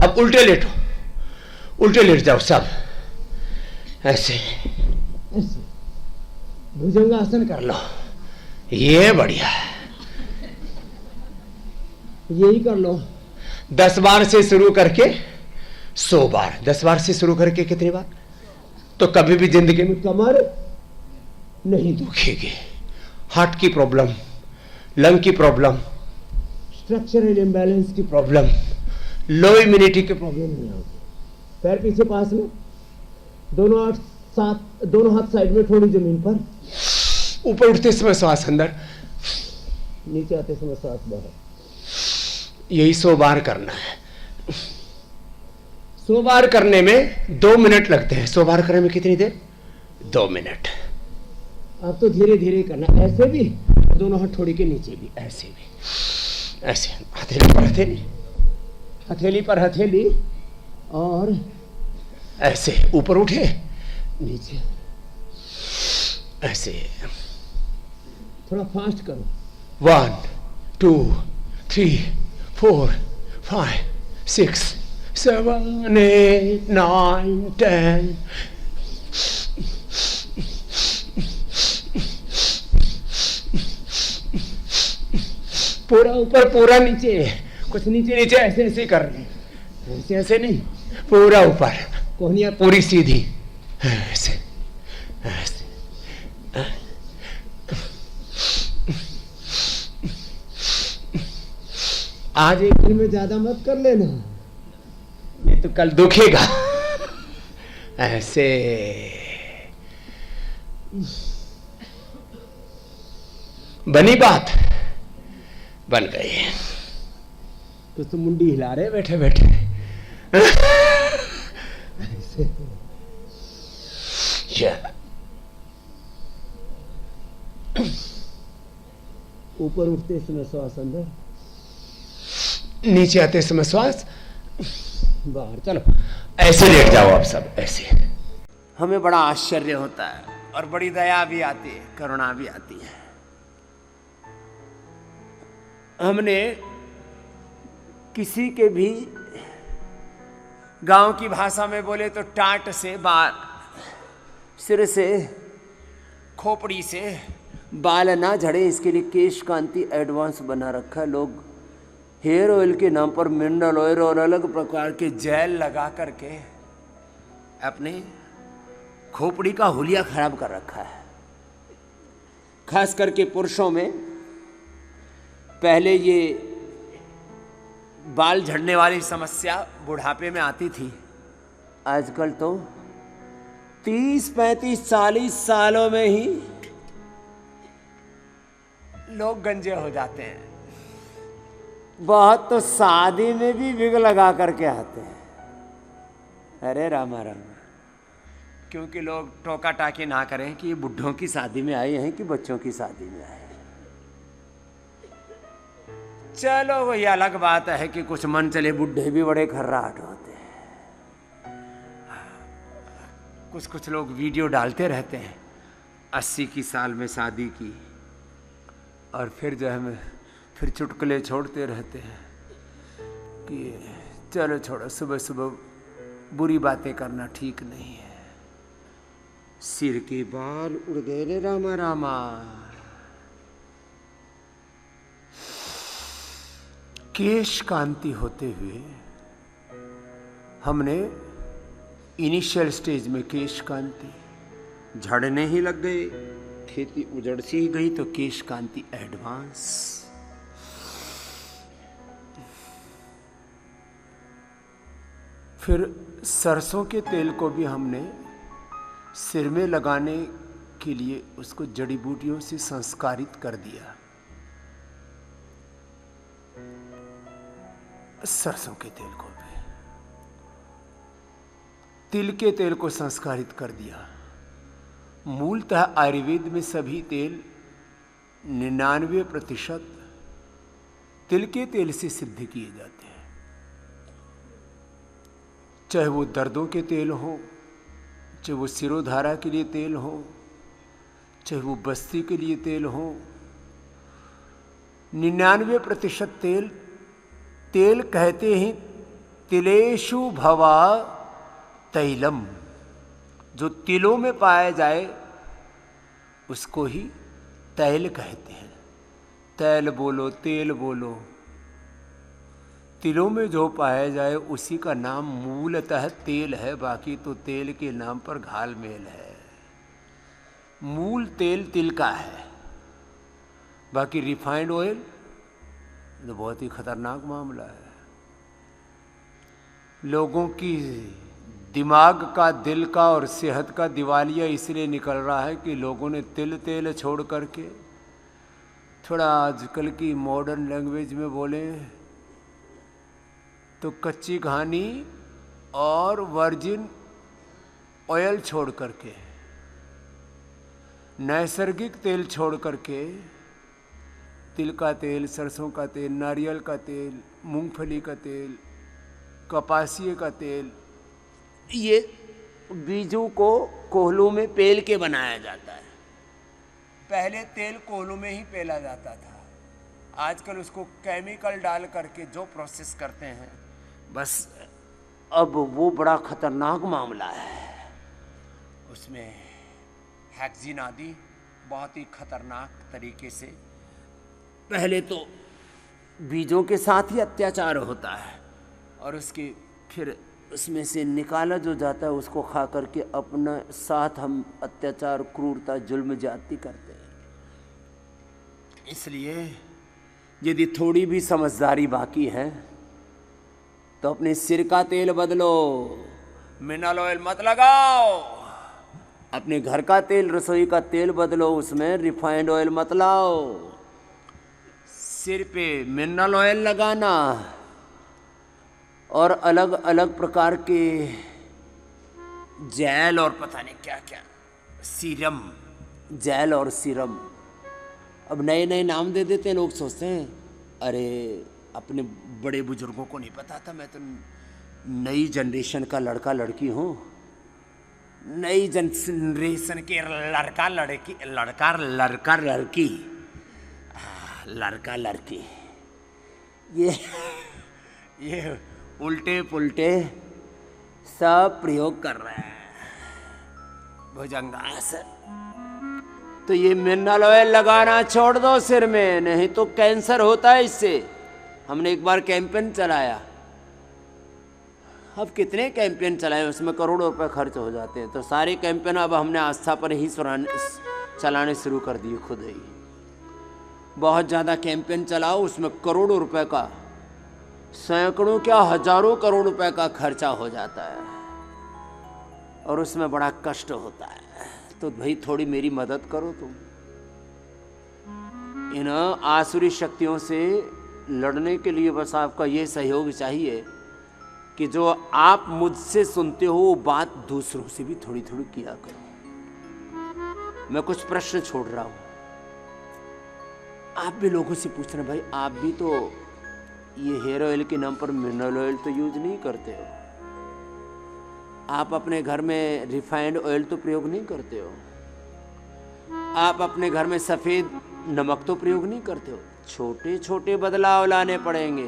अब उल्टे लेटो, उल्टे लेट जाओ सब, ऐसे ऐसे भुजंगासन कर लो। ये बढ़िया, यही कर लो 10 बार से शुरू करके 100 बार। 10 बार से शुरू करके कितनी बार, तो कभी भी जिंदगी में कमर नहीं दुखेगी। हार्ट की प्रॉब्लम, लंग की प्रॉब्लम, स्ट्रक्चरल इम्बैलेंस की प्रॉब्लम, लो इम्यूनिटी की प्रॉब्लम नहीं होगी। पैर पीछे पास में, दोनों हाथ साइड में, थोड़ी जमीन पर। ऊपर उठते समय श्वास अंदर, नीचे आते समय श्वास बाहर। यही 100 बार करना है। 100 बार करने में 2 मिनट लगते हैं। 100 बार करने में कितनी देर? 2 मिनट। अब तो धीरे धीरे करना, ऐसे भी, दोनों हाथ थोड़ी के नीचे भी, ऐसे भी, ऐसे हथेली पर हथेली, हथेली पर हथेली, और ऐसे ऊपर उठे नीचे, ऐसे। थोड़ा फास्ट करो। 1 2 3 4 5 6 7 8 9 10। पूरा ऊपर पूरा नीचे, कुछ नीचे नीचे ऐसे ऐसे कर रहे हैं, ऐसे ऐसे नहीं, पूरा ऊपर, कोहनियां पूरी सीधी, ऐसे ऐसे। आज एक दिन में ज्यादा मत कर लेना, ये तो कल दुखेगा। ऐसे बनी बात, बन गई। तो मुंडी हिला रहे बैठे बैठे। ऊपर उठते समय श्वास अंदर, नीचे आते समय श्वास बाहर। चलो ऐसे लेट जाओ आप सब, ऐसे। हमें बड़ा आश्चर्य होता है और बड़ी दया भी आती है, करुणा भी आती है। हमने किसी के भी, गांव की भाषा में बोले तो, टाट से बाल, सिर से, खोपड़ी से बाल ना झड़े, इसके लिए केश कांति एडवांस बना रखा है। लोग हेयर ऑयल के नाम पर मिनरल ऑयल और अलग प्रकार के जेल लगा करके अपने खोपड़ी का हुलिया खराब कर रखा है। खास करके पुरुषों में पहले ये बाल झड़ने वाली समस्या बुढ़ापे में आती थी। आजकल तो 30 35 40 सालों में ही लोग गंजे हो जाते हैं। बहुत तो शादी में भी विग लगा करके आते हैं। अरे रामा रामा, क्योंकि लोग टोका टाकी ना करें कि बुढ़ों की शादी में आए हैं कि बच्चों की शादी में आए। चलो वही अलग बात है कि कुछ मन चले बुढ़े भी बड़े खर्राट होते हैं। कुछ कुछ लोग वीडियो डालते रहते हैं 80 की साल में शादी की, और फिर जो है फिर चुटकुले छोड़ते रहते हैं कि चलो छोड़ो, सुबह सुबह बुरी बातें करना ठीक नहीं है। सिर के बाल उड़ गए रे रामा रामा। केश कांति होते हुए हमने इनिशियल स्टेज में केश कांति, झड़ने ही लग गए, खेती उजड़ सी गई तो केश कांति एडवांस। फिर सरसों के तेल को भी हमने सिर में लगाने के लिए उसको जड़ी बूटियों से संस्कारित कर दिया। सरसों के तेल को भी, तिल के तेल को संस्कारित कर दिया। मूलतः आयुर्वेद में सभी तेल 99% तिल के तेल से सिद्ध किए जाते हैं। चाहे वो दर्दों के तेल हो, चाहे वो सिरोधारा के लिए तेल हो, चाहे वो बस्ती के लिए तेल हो, 99% तेल कहते ही तिलेषु भवा तैलम, जो तिलों में पाया जाए उसको ही तैल कहते हैं। तैल बोलो, तेल बोलो, तिलों में जो पाया जाए उसी का नाम मूलतः तेल है। बाकी तो तेल के नाम पर घाल मेल है। मूल तेल तिल का है, बाकी रिफाइंड ऑयल तो बहुत ही खतरनाक मामला है। लोगों की दिमाग का, दिल का और सेहत का दिवालिया इसलिए निकल रहा है कि लोगों ने तिल तेल छोड़ करके, थोड़ा आजकल की मॉडर्न लैंग्वेज में बोले तो कच्ची घानी और वर्जिन ऑयल छोड़ करके, नैसर्गिक तेल छोड़ करके, तिल का तेल, सरसों का तेल, नारियल का तेल, मूंगफली का तेल, कपासिए का तेल, ये बीजों को कोहलों में पेल के बनाया जाता है। पहले तेल कोहलों में ही पेला जाता था, आजकल उसको केमिकल डाल करके जो प्रोसेस करते हैं, बस अब वो बड़ा खतरनाक मामला है। उसमें हेक्सिन आदि बहुत ही खतरनाक तरीके से, पहले तो बीजों के साथ ही अत्याचार होता है और उसके फिर उसमें से निकाला जो जाता है उसको खा करके अपना साथ हम अत्याचार, क्रूरता, जुल्म, ज्यादती करते हैं। इसलिए यदि थोड़ी भी समझदारी बाकी है तो अपने सिर का तेल बदलो, मिनरल ऑयल मत लगाओ। अपने घर का तेल, रसोई का तेल बदलो, उसमें रिफाइंड ऑयल मत लाओ। सिर पे मिनरल ऑयल लगाना और अलग अलग प्रकार के जेल और पता नहीं क्या क्या, सीरम, जेल और सीरम, अब नए नए नाम दे देते हैं। लोग सोचते हैं अरे अपने बड़े बुजुर्गों को नहीं पता था, मैं तो नई जनरेशन का लड़का लड़की हूँ, नई जनरेशन के लड़का लड़की, लड़का लड़का लड़की, लड़का लड़की, ये उल्टे पुल्टे सब प्रयोग कर रहे हैं भुजंगासन। तो ये मिनरल ऑयल लगाना छोड़ दो सिर में, नहीं तो कैंसर होता है इससे। हमने एक बार कैंपेन चलाया, अब कितने कैंपेन चलाए, उसमें करोड़ों रुपए खर्च हो जाते हैं। तो सारे कैंपेन अब हमने आस्था पर ही चलाने शुरू कर दिए खुद ही। बहुत ज़्यादा कैंपेन चलाओ, उसमें करोड़ों रुपए का, सैकड़ों क्या हजारों करोड़ रुपए का खर्चा हो जाता है और उसमें बड़ा कष्ट होता है। तो भाई थोड़ी मेरी मदद करो तुम। इन आसुरी शक्तियों से लड़ने के लिए बस आपका ये सहयोग चाहिए कि जो आप मुझसे सुनते हो वो बात दूसरों से भी थोड़ी थोड़ी किया करो। मैं कुछ प्रश्न छोड़ रहा हूं, आप भी लोगों से पूछना, भाई आप भी तो ये हेयर ऑयल के नाम पर मिनरल ऑयल तो यूज नहीं करते हो, आप अपने घर में रिफाइंड ऑयल तो प्रयोग नहीं करते हो, आप अपने घर में सफेद नमक तो प्रयोग नहीं करते हो। छोटे छोटे बदलाव लाने पड़ेंगे।